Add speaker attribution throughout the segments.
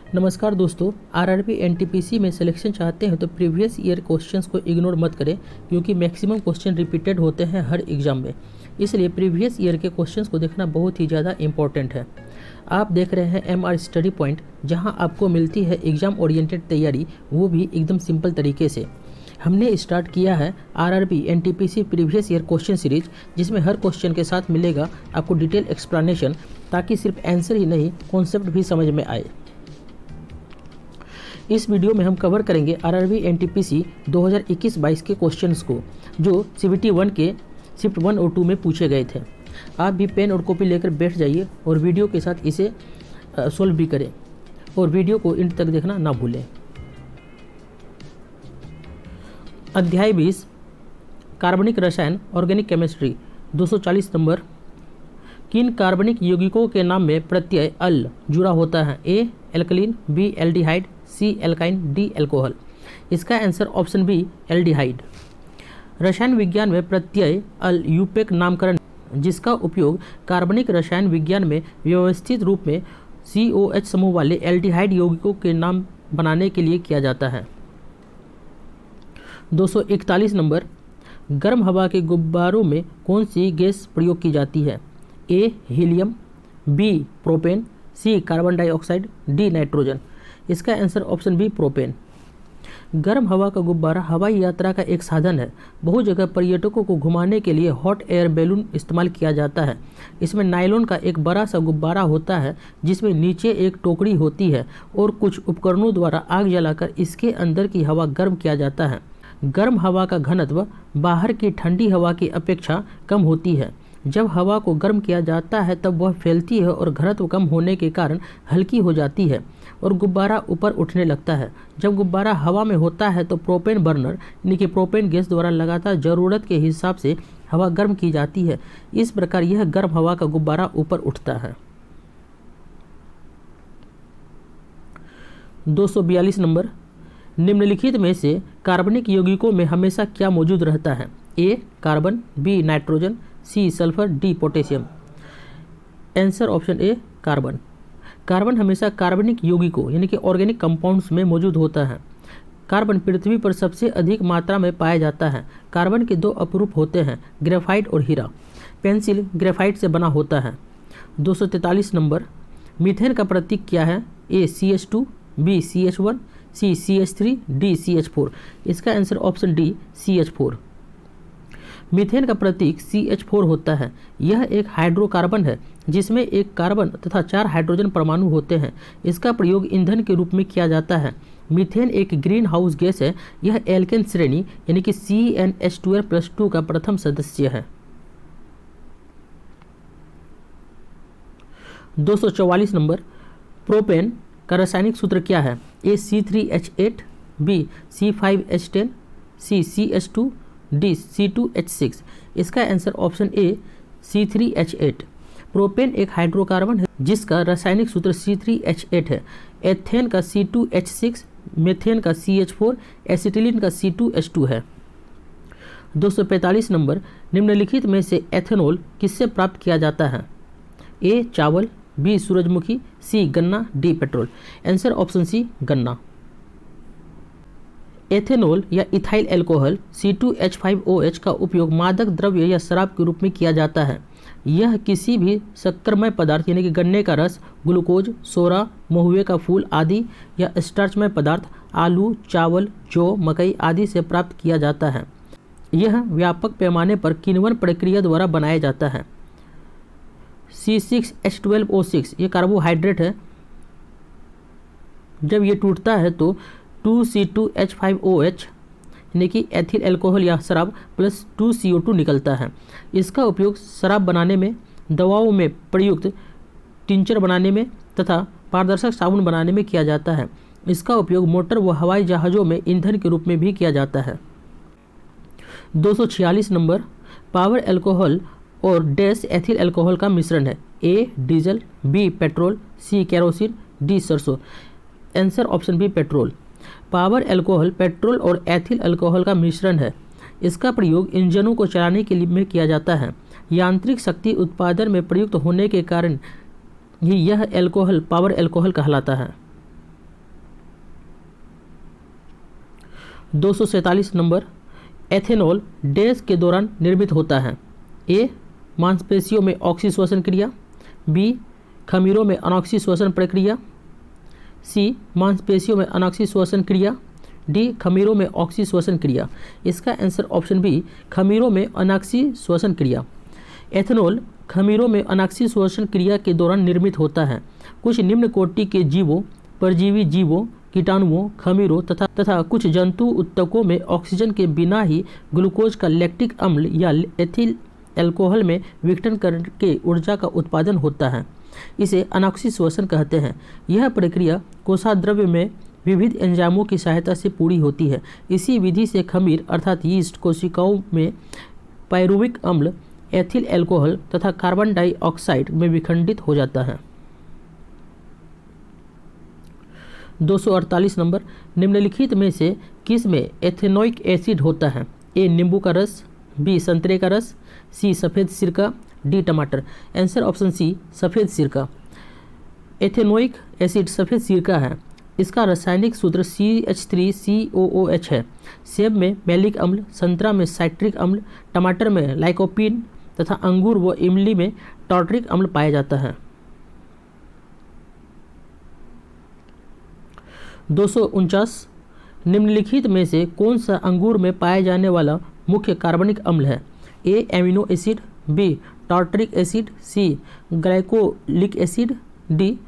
Speaker 1: नमस्कार दोस्तों, RRB NTPC में सिलेक्शन चाहते हैं तो प्रीवियस ईयर क्वेश्चंस को इग्नोर मत करें क्योंकि मैक्सिमम क्वेश्चन रिपीटेड होते हैं हर एग्जाम में। इसलिए प्रीवियस ईयर के क्वेश्चंस को देखना बहुत ही ज़्यादा इंपॉर्टेंट है। आप देख रहे हैं एमआर स्टडी पॉइंट, जहां आपको मिलती है एग्जाम ओरिएंटेड तैयारी, वो भी एकदम सिंपल तरीके से। हमने स्टार्ट किया है RRB NTPC previous year question series, जिसमें हर क्वेश्चन के साथ मिलेगा आपको डिटेल एक्सप्लेनेशन, ताकि सिर्फ आंसर ही नहीं कॉन्सेप्ट भी समझ में आए। इस वीडियो में हम कवर करेंगे आरआरबी एनटीपीसी 2021-22 के क्वेश्चंस को, जो सीबीटी 1 के शिफ्ट 1 और 2 में पूछे गए थे। आप भी पेन और कॉपी लेकर बैठ जाइए और वीडियो के साथ इसे सोल्व भी करें, और वीडियो को एंड तक देखना ना भूलें। अध्याय 20 कार्बनिक रसायन ऑर्गेनिक केमिस्ट्री 240 नंबर। किन कार्बनिक यौगिकों के नाम में प्रत्यय अल जुड़ा होता है? ए एल्कलीन, बी एल्डिहाइड, सी एल्काइन, डी एल्कोहल। इसका आंसर ऑप्शन बी एल्डिहाइड। रसायन विज्ञान में प्रत्यय अल यूपेक नामकरण, जिसका उपयोग कार्बनिक रसायन विज्ञान में व्यवस्थित रूप में COH समूह वाले एल्डिहाइड यौगिकों के नाम बनाने के लिए किया जाता है। 241 नंबर। गर्म हवा के गुब्बारों में कौन सी गैस प्रयोग की जाती है? ए हीलियम, बी प्रोपेन, सी कार्बन डाइऑक्साइड, डी नाइट्रोजन। इसका आंसर ऑप्शन बी प्रोपेन। गर्म हवा का गुब्बारा हवाई यात्रा का एक साधन है। बहुत जगह पर्यटकों को घुमाने के लिए हॉट एयर बैलून इस्तेमाल किया जाता है। इसमें नायलॉन का एक बड़ा सा गुब्बारा होता है, जिसमें नीचे एक टोकरी होती है और कुछ उपकरणों द्वारा आग जलाकर इसके अंदर की हवा गर्म किया जाता है। गर्म हवा का घनत्व बाहर की ठंडी हवा की अपेक्षा कम होती है। जब हवा को गर्म किया जाता है तब वह फैलती है और घनत्व कम होने के कारण हल्की हो जाती है और गुब्बारा ऊपर उठने लगता है। जब गुब्बारा हवा में होता है तो प्रोपेन बर्नर यानी कि प्रोपेन गैस द्वारा लगातार ज़रूरत के हिसाब से हवा गर्म की जाती है। इस प्रकार यह गर्म हवा का गुब्बारा ऊपर उठता है। 242 नंबर। निम्नलिखित में से कार्बनिक यौगिकों में हमेशा क्या मौजूद रहता है? A carbon, B nitrogen, C sulphur, D potassium. Answer option A carbon. Carbon हमेशा कार्बनिक यौगिकों यानी कि ऑर्गेनिक कंपाउंड्स में मौजूद होता है। कार्बन पृथ्वी पर सबसे अधिक मात्रा में पाया जाता है। कार्बन के दो अपरूप होते हैं, ग्रेफाइट और हीरा। पेंसिल ग्रेफाइट से बना होता है। 243 नंबर। मीथेन का प्रतीक क्या है? ए CH2, बी CH1, सी CH3, डी CH4। इसका answer option D CH4। Methane का प्रतीक CH4 होता है। यह एक हाइड्रोकार्बन है जिसमें एक कार्बन तथा 4 हाइड्रोजन परमाणु होते हैं। इसका प्रयोग ईंधन के रूप में किया जाता है। मीथेन एक ग्रीन हाउस गैस है। यह एल्केन श्रेणी यानी कि CnH2n+2 का प्रथम सदस्य है। 244 नंबर। प्रोपेन का रासायनिक सूत्र क्या है? ए C3H8, बी C5H10, सी CH2, डी C2H6। इसका आंसर ऑप्शन ए C3H8। प्रोपेन एक हाइड्रोकार्बन है जिसका रासायनिक सूत्र C3H8 है। एथेन का C2H6, मेथेन का CH4, एसिटिलीन का C2H2 है। 245 नंबर। निम्नलिखित में से एथेनॉल किससे प्राप्त किया जाता है? ए चावल, बी सूरजमुखी, सी गन्ना, D petrol. Answer option C गन्ना। एथेनॉल या इथाइल अल्कोहल C2H5OH का उपयोग मादक द्रव्य या शराब के रूप में किया जाता है। यह किसी भी शक्करमय पदार्थ यानी कि गन्ने का रस, ग्लूकोज, सोडा, महुए का फूल आदि या स्टार्चमय पदार्थ आलू, चावल, जौ, मकई आदि से प्राप्त किया जाता है। यह व्यापक पैमाने पर किण्वन प्रक्रिया द्वारा बनाया जाता है। C6H12O6 ये कार्बोहाइड्रेट है। जब ये टूटता है तो 2C2H5OH यानी कि एथिल अल्कोहल या शराब प्लस 2CO2 निकलता है। इसका उपयोग शराब बनाने में, दवाओं में प्रयुक्त टिंचर बनाने में तथा पारदर्शक साबुन बनाने में किया जाता है। इसका उपयोग मोटर व हवाई जहाज़ों में ईंधन के रूप में भी किया जाता है। 246 नंबर। पावर अल्कोहल और डैश एथिल अल्कोहल का मिश्रण है। A diesel, B petrol, C kerosene, D सरसों। Answer option B petrol. Power alcohol petrol और एथिल अल्कोहल का मिश्रण है। इसका प्रयोग इंजनों को चलाने के लिए में किया जाता है। यांत्रिक शक्ति उत्पादन में प्रयुक्त होने के कारण ही यह अल्कोहल पावर अल्कोहल कहलाता है। 247 नंबर, एथेनॉल डैश के दौरान निर्मित होता है? ए मांसपेशियों में ऑक्सीश्वसन क्रिया, बी खमीरों में अनॉक्सीश्वसन प्रक्रिया, सी मांसपेशियों में अनॉक्सीश्वसन क्रिया, डी खमीरों में ऑक्सीश्वसन क्रिया। इसका आंसर ऑप्शन बी खमीरों में अनॉक्सीश्वसन क्रिया। एथेनॉल खमीरों में अनॉक्सीश्वसन क्रिया के दौरान निर्मित होता है। कुछ निम्न कोटि के जीवों, परजीवी जीवों, कीटाणुओं, खमीरों तथा कुछ जंतु उत्तकों में ऑक्सीजन के बिना ही ग्लूकोज का लैक्टिक अम्ल या एथिल अल्कोहल में विघटन करके ऊर्जा का उत्पादन होता है। इसे अनॉक्सीश्वसन कहते हैं। यह प्रक्रिया कोशाद्रव्य में विविध एंजाइमों की सहायता से पूरी होती है। इसी विधि से खमीर अर्थात यीस्ट कोशिकाओं में पायरुविक अम्ल, एथिल अल्कोहल तथा कार्बन डाइऑक्साइड में विखंडित हो जाता है। 248 नंबर, निम्नलिखित में से किस में एथेनोइक एसिड होता है? ए नींबू का रस, बी संतरे का रस, सी सफ़ेद सिरका, डी टमाटर। आंसर ऑप्शन सी सफ़ेद सिरका। एथेनोइक एसिड सफ़ेद सिरका है। इसका रासायनिक सूत्र CH3COOH है। सेब में मैलिक अम्ल, संतरा में साइट्रिक अम्ल, टमाटर में लाइकोपीन तथा अंगूर व इमली में टार्ट्रिक अम्ल पाया जाता है। 249, निम्नलिखित में से कौन सा अंगूर में पाए जाने वाला मुख्य कार्बनिक अम्ल है? A amino acid, B tartaric acid, C glycolic acid, D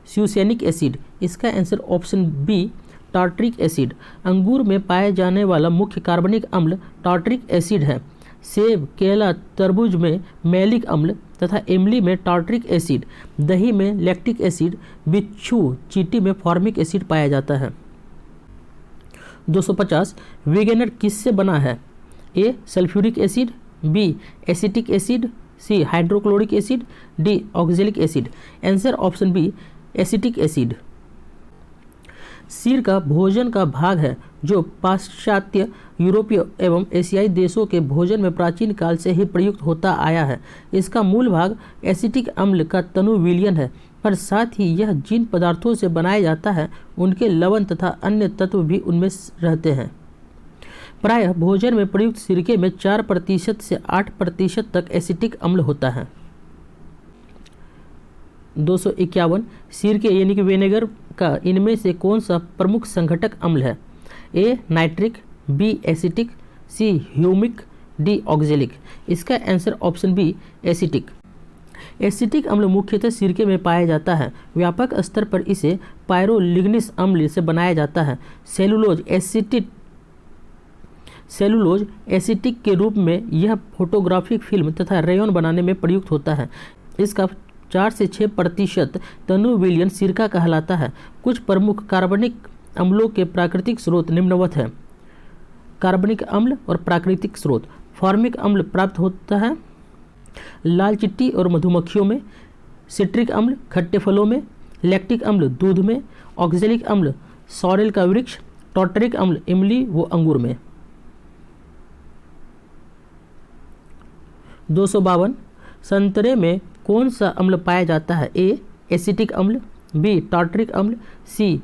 Speaker 1: succinic acid. इसका answer option B tartaric acid. अंगूर में पाए जाने वाला मुख्य कार्बनिक अम्ल टार्ट्रिक एसिड है। सेब, केला, तरबूज में मैलिक अम्ल तथा इमली में टार्ट्रिक एसिड, दही में लैक्टिक एसिड, बिच्छू चींटी में फॉर्मिक एसिड पाया जाता है। 250, विगेनर किससे बना है? A sulphuric acid, B acetic acid, C hydrochloric acid, D oxalic acid. Answer option B acetic acid. सिरका भोजन का भाग है जो पाश्चात्य, यूरोपीय एवं एशियाई देशों के भोजन में प्राचीन काल से ही प्रयुक्त होता आया है। इसका मूल भाग एसिटिक अम्ल का तनु विलयन है, पर साथ ही यह जिन पदार्थों से बनाया जाता है उनके लवण तथा अन्य तत्व भी उनमें रहते हैं। प्रायः भोजन में प्रयुक्त सिरके में 4% से 8% तक एसिटिक अम्ल होता है। 251, सिरके यानी कि विनेगर का इनमें से कौन सा प्रमुख संघटक अम्ल है? A nitric, B acetic, C humic, D oxalic. इसका answer option B acetic. Acetic अम्ल मुख्यतः सिरके में पाया जाता है। व्यापक स्तर पर इसे पायरोलिग्निस अम्ल से बनाया जाता है। सेलुलोज एसिटिक के रूप में यह फोटोग्राफिक फिल्म तथा रेयन बनाने में प्रयुक्त होता है। इसका 4 से 6% तनु विलयन सिरका कहलाता है। कुछ प्रमुख कार्बनिक अम्लों के प्राकृतिक स्रोत निम्नवत हैं। कार्बनिक अम्ल और प्राकृतिक स्रोत। फॉर्मिक अम्ल प्राप्त होता है लाल चिट्टी और मधुमक्खियों में, सिट्रिक अम्ल खट्टे फलों में, लैक्टिक अम्ल दूध में, ऑक्जेलिक अम्ल सॉरेल का वृक्ष, टार्टरिक अम्ल इमली व अंगूर में। 252, संतरे में कौन सा अम्ल पाया जाता है? ए एसिटिक अम्ल, बी टार्टरिक अम्ल, सी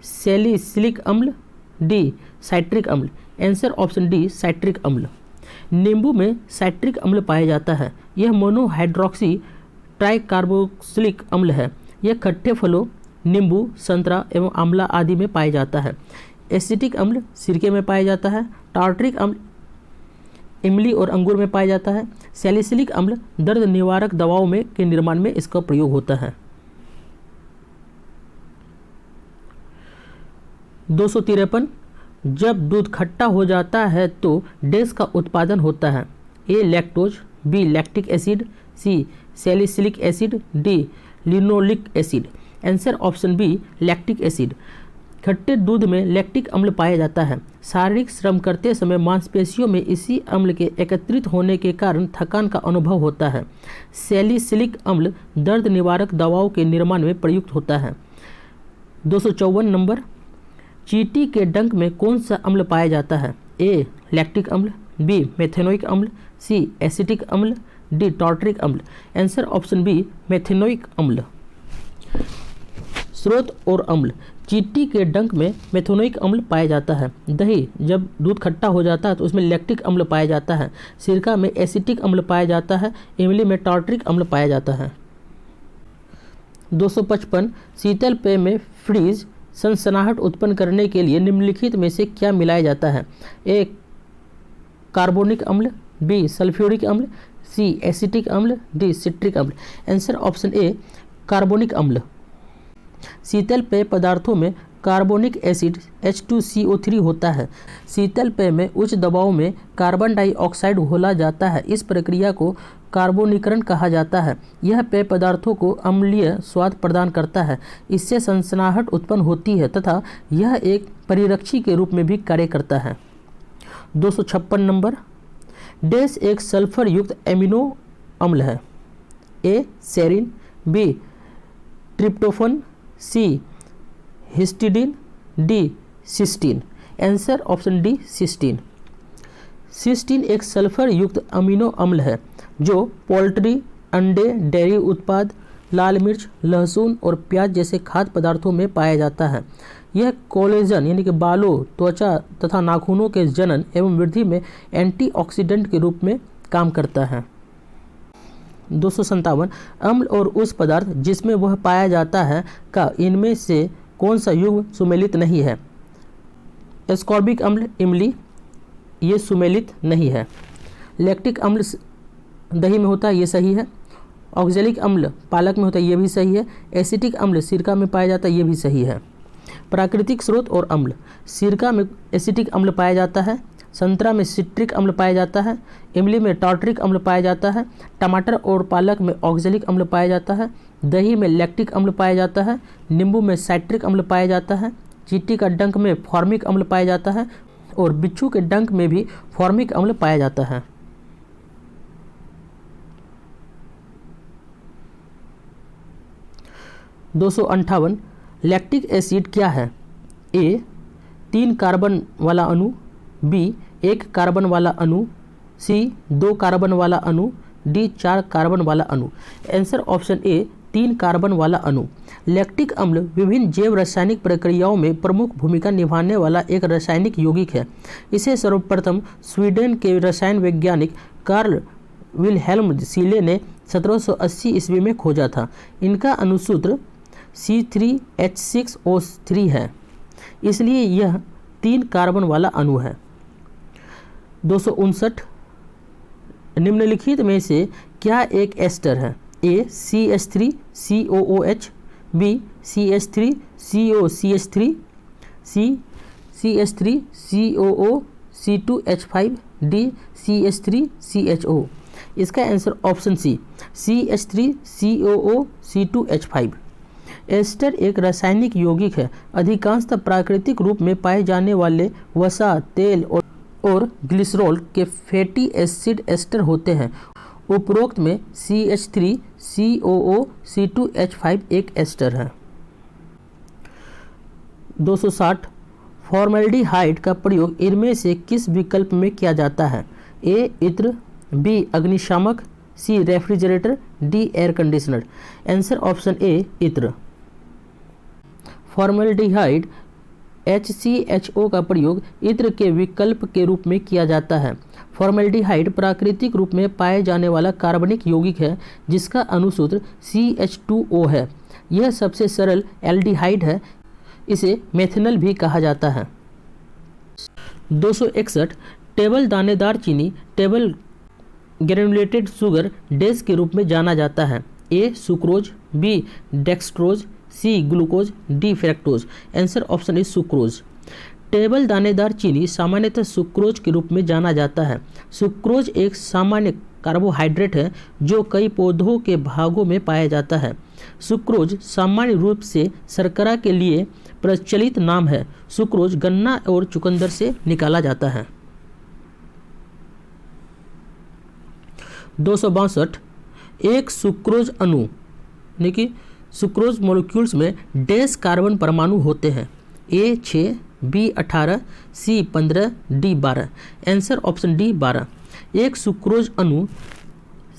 Speaker 1: सैलिसिलिक अम्ल, डी साइट्रिक अम्ल। आंसर ऑप्शन डी साइट्रिक अम्ल। नींबू में साइट्रिक अम्ल पाया जाता है। यह मोनोहाइड्रोक्सी ट्राइकार्बोक्सिलिक अम्ल है। यह खट्टे फलों, नींबू, संतरा एवं आंवला आदि में पाया जाता है। एसिटिक अम्ल सिरके में पाया जाता है। टार्टरिक अम्ल इमली और अंगूर में पाया जाता है। सैलिसिलिक अम्ल दर्द निवारक दवाओं में के निर्माण में इसका प्रयोग होता है। 253, जब दूध खट्टा हो जाता है तो डैश का उत्पादन होता है? A lactose, B lactic acid, C salicylic acid, D linoleic acid. Answer option B lactic acid. खट्टे दूध में लैक्टिक अम्ल पाया जाता है। शारीरिक श्रम करते समय मांसपेशियों में इसी अम्ल के एकत्रित होने के कारण थकान का अनुभव होता है। सैलिसिलिक अम्ल दर्द निवारक दवाओं के निर्माण में प्रयुक्त होता है। 254 नंबर, चींटी के डंक में कौन सा अम्ल पाया जाता है? ए लैक्टिक अम्ल, बी मेथेनोइक अम्ल, सी एसिटिक अम्ल, डी टार्टरिक अम्ल। आंसर ऑप्शन बी मेथेनोइक अम्ल। स्रोत और अम्ल। चींटी के डंक में मेथोनिक अम्ल पाया जाता है। दही, जब दूध खट्टा हो जाता है तो उसमें लैक्टिक अम्ल पाया जाता है। सिरका में एसिटिक अम्ल पाया जाता है। इमली में टार्ट्रिक अम्ल पाया जाता है। 255 शीतल पेय में फ्रीज सनसनाहट उत्पन्न करने के लिए निम्नलिखित में से क्या मिलाया जाता है? ए कार्बोनिक अम्ल, बी सल्फ्यूरिक अम्ल, सी एसिटिक अम्ल, डी सिट्रिक अम्ल। आंसर ऑप्शन ए कार्बोनिक अम्ल। शीतल पेय पदार्थों में कार्बोनिक एसिड H2CO3 होता है। शीतल पेय में उच्च दबाव में कार्बन डाइऑक्साइड घोला जाता है। इस प्रक्रिया को कार्बोनीकरण कहा जाता है। यह पेय पदार्थों को अम्लीय स्वाद प्रदान करता है। इससे सनसनाहट उत्पन्न होती है तथा यह एक परिरक्षी के रूप में भी कार्य करता है। 256 नंबर, डैश एक सल्फर युक्त एमिनो अम्ल है? A serine, B tryptophan, C histidine, D cysteine. Answer option D cysteine. Cysteine एक सल्फर युक्त अमीनो अम्ल है जो पोल्ट्री, अंडे, डेयरी उत्पाद, लाल मिर्च, लहसुन और प्याज जैसे खाद्य पदार्थों में पाया जाता है। यह कोलेजन यानी कि बालों, त्वचा तथा नाखूनों के जनन एवं वृद्धि में एंटीऑक्सीडेंट के रूप में काम करता है। 257 अम्ल और उस पदार्थ जिसमें वह पाया जाता है का इनमें से कौन सा युग्म सुमेलित नहीं है? एस्कॉर्बिक अम्ल इमली, ये सुमेलित नहीं है। लैक्टिक अम्ल दही में होता है, ये सही है। ऑक्जेलिक अम्ल पालक में होता है, ये भी सही है। एसिटिक अम्ल सिरका में पाया जाता है, ये भी सही है। प्राकृतिक स्रोत और अम्ल, सिरका में एसिटिक अम्ल पाया जाता है। संतरा में सिट्रिक अम्ल पाया जाता है। इमली में टार्ट्रिक अम्ल पाया जाता है। टमाटर और पालक में ऑक्जेलिक अम्ल पाया जाता है। दही में लैक्टिक अम्ल पाया जाता है। नींबू में साइट्रिक अम्ल पाया जाता है। चींटी का डंक में फॉर्मिक अम्ल पाया जाता है और बिच्छू के डंक में भी फॉर्मिक अम्ल पाया जाता है। (258) लैक्टिक एसिड क्या है? ए 3 कार्बन वाला अणु, बी 1 कार्बन वाला अणु, सी 2 कार्बन वाला अणु, डी 4 कार्बन वाला अणु। आंसर ऑप्शन ए 3 कार्बन वाला अणु। लैक्टिक अम्ल विभिन्न जैव रासायनिक प्रक्रियाओं में प्रमुख भूमिका निभाने वाला एक रासायनिक यौगिक है। इसे सर्वप्रथम स्वीडन के रसायन वैज्ञानिक कार्ल विल्हेल्म सीले ने 1780 ईस्वी में खोजा था। इनका अणुसूत्र C3H6O3 है, इसलिए यह 3 कार्बन वाला अणु है। 259 निम्नलिखित में से क्या एक एस्टर है? ए CH3COOH, बी CH3COCH3, सी CH3COO C2H5, डी CH3CHO। इसका आंसर ऑप्शन सी CH3COO C2H5। एस्टर एक रासायनिक यौगिक है। अधिकांशतः प्राकृतिक रूप में पाए जाने वाले वसा, तेल और ग्लिसरॉल के फैटी एसिड एस्टर होते हैं। उपरोक्त में CH3COO C2H5 एक एस्टर है। 260 फॉर्मेल्डिहाइड का प्रयोग इनमें से किस विकल्प में किया जाता है? ए इत्र, बी अग्निशामक, C refrigerator, D air conditioner. Answer option A इत्र। फॉर्मेल्डिहाइड HCHO का प्रयोग इत्र के विकल्प के रूप में किया जाता है। फॉर्मेल्डिहाइड प्राकृतिक रूप में पाए जाने वाला कार्बनिक यौगिक है जिसका अणुसूत्र CH2O है। यह सबसे सरल एल्डिहाइड है। इसे मेथनल भी कहा जाता है। 261 टेबल दानेदार चीनी, टेबल ग्रेनुलेटेड शुगर डैश के रूप में जाना जाता है। A sucrose, B dextrose, C glucose, D fructose. Answer option is sucrose. Table दानेदार चीनी सामान्यतः सुक्रोज के रूप में जाना जाता है। सुक्रोज एक सामान्य कार्बोहाइड्रेट है जो कई पौधों के भागों में पाया जाता है। सुक्रोज सामान्य रूप से शर्करा के लिए प्रचलित नाम है। सुक्रोज गन्ना और चुकंदर से निकाला जाता है। 262 एक सुक्रोज अणु यानी कि सुक्रोज मॉलिक्यूल्स में डैश कार्बन परमाणु होते हैं? ए 6, बी 18, सी 15, डी 12। Answer option D 12। एक सुक्रोज अणु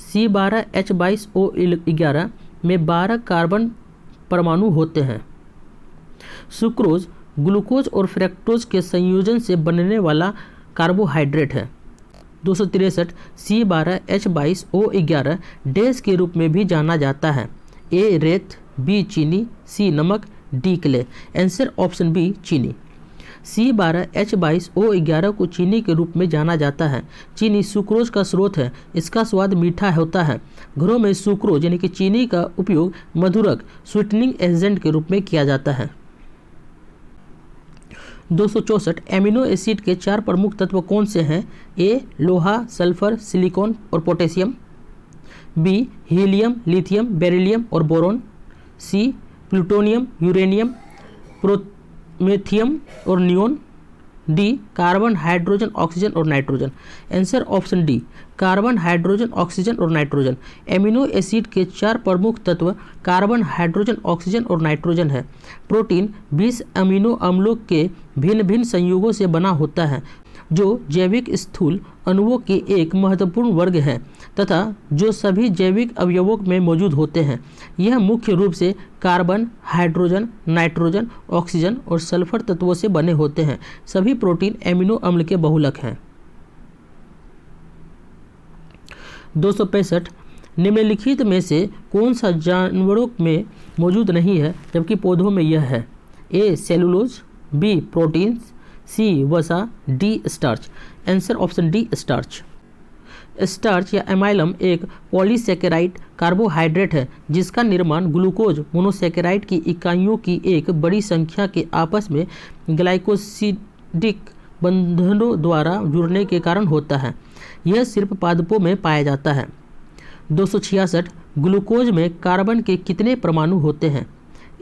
Speaker 1: C12H22O11 में 12 कार्बन परमाणु होते हैं। सुक्रोज ग्लूकोज और फ्रक्टोज के संयोजन से बनने वाला कार्बोहाइड्रेट है। 263 C12H22O11 डैश के रूप में भी जाना जाता है। ए रेत, बी चीनी, सी नमक, D clay. Answer option B चीनी। C12H22O11 को चीनी के रूप में जाना जाता है। चीनी सुक्रोज का स्रोत है। इसका स्वाद मीठा होता है। घरों में सुक्रोज यानी कि चीनी का उपयोग मधुरक स्वीटनिंग एजेंट के रूप में किया जाता है। 264 एमिनो एसिड के 4 प्रमुख तत्व कौन से हैं? ए लोहा, सल्फर, सिलिकॉन और potassium, B helium, lithium, beryllium और boron, C plutonium, uranium, promethium और neon, D carbon, hydrogen, oxygen और nitrogen. Answer option D carbon, hydrogen, oxygen और नाइट्रोजन। एमिनो एसिड के 4 प्रमुख तत्व कार्बन, हाइड्रोजन, ऑक्सीजन और नाइट्रोजन है। प्रोटीन 20 अमीनो अम्लों के भिन्न भिन्न संयोगों से बना होता है, जो जैविक स्थूल अणुओं के एक महत्वपूर्ण वर्ग है तथा जो सभी जैविक अवयवों में मौजूद होते हैं। यह मुख्य रूप से कार्बन, हाइड्रोजन, नाइट्रोजन, ऑक्सीजन और सल्फर तत्वों से बने होते हैं। सभी प्रोटीन एमिनो अम्ल के बहुलक हैं। 265 निम्नलिखित में से कौन सा जानवरों में मौजूद नहीं है जबकि पौधों में यह है? ए सेलुलोज, बी प्रोटीन्स, सी वसा, D starch. Answer option D starch. Starch या एमाइलम एक पॉलीसेकेराइड कार्बोहाइड्रेट है जिसका निर्माण ग्लूकोज मोनोसेकेराइड की इकाइयों की एक बड़ी संख्या के आपस में ग्लाइकोसिडिक बंधनों द्वारा जुड़ने के कारण होता है। यह सिर्फ पादपों में पाया जाता है। 266 ग्लूकोज में कार्बन के कितने परमाणु होते हैं?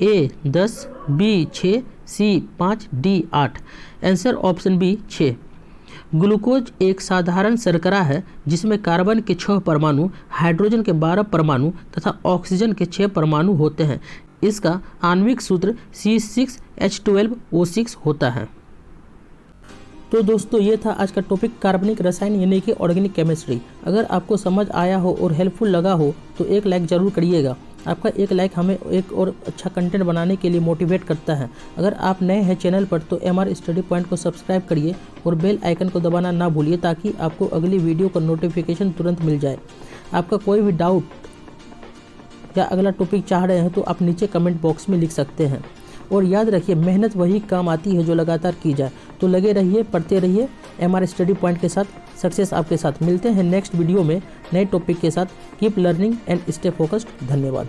Speaker 1: A 10, B 6, C 5, D 8। Answer option B 6। Glucose एक साधारण शर्करा है जिसमें कार्बन के 6 परमाणु, हाइड्रोजन के 12 परमाणु तथा ऑक्सीजन के 6 परमाणु होते हैं। इसका आणविक सूत्र C6H12O6 होता है। तो दोस्तों ये था आज का टॉपिक कार्बनिक रसायन यानी कि ऑर्गेनिक केमिस्ट्री। अगर आपको समझ आया हो और हेल्पफुल लगा हो तो एक लाइक ज़रूर करिएगा। आपका एक लाइक हमें एक और अच्छा कंटेंट बनाने के लिए मोटिवेट करता है। अगर आप नए हैं चैनल पर तो MR स्टडी पॉइंट को सब्सक्राइब करिए और बेल आइकन को दबाना ना भूलिए ताकि आपको अगली वीडियो का नोटिफिकेशन तुरंत मिल जाए। आपका कोई भी डाउट या अगला टॉपिक चाह रहे हैं तो आप नीचे कमेंट बॉक्स में लिख सकते हैं। और याद रखिए मेहनत वही काम आती है जो लगातार की जाए। तो लगे रहिए, पढ़ते रहिए। MR स्टडी पॉइंट के साथ सक्सेस आपके साथ। मिलते हैं नेक्स्ट वीडियो में नए टॉपिक के साथ। Keep learning and stay focused. धन्यवाद।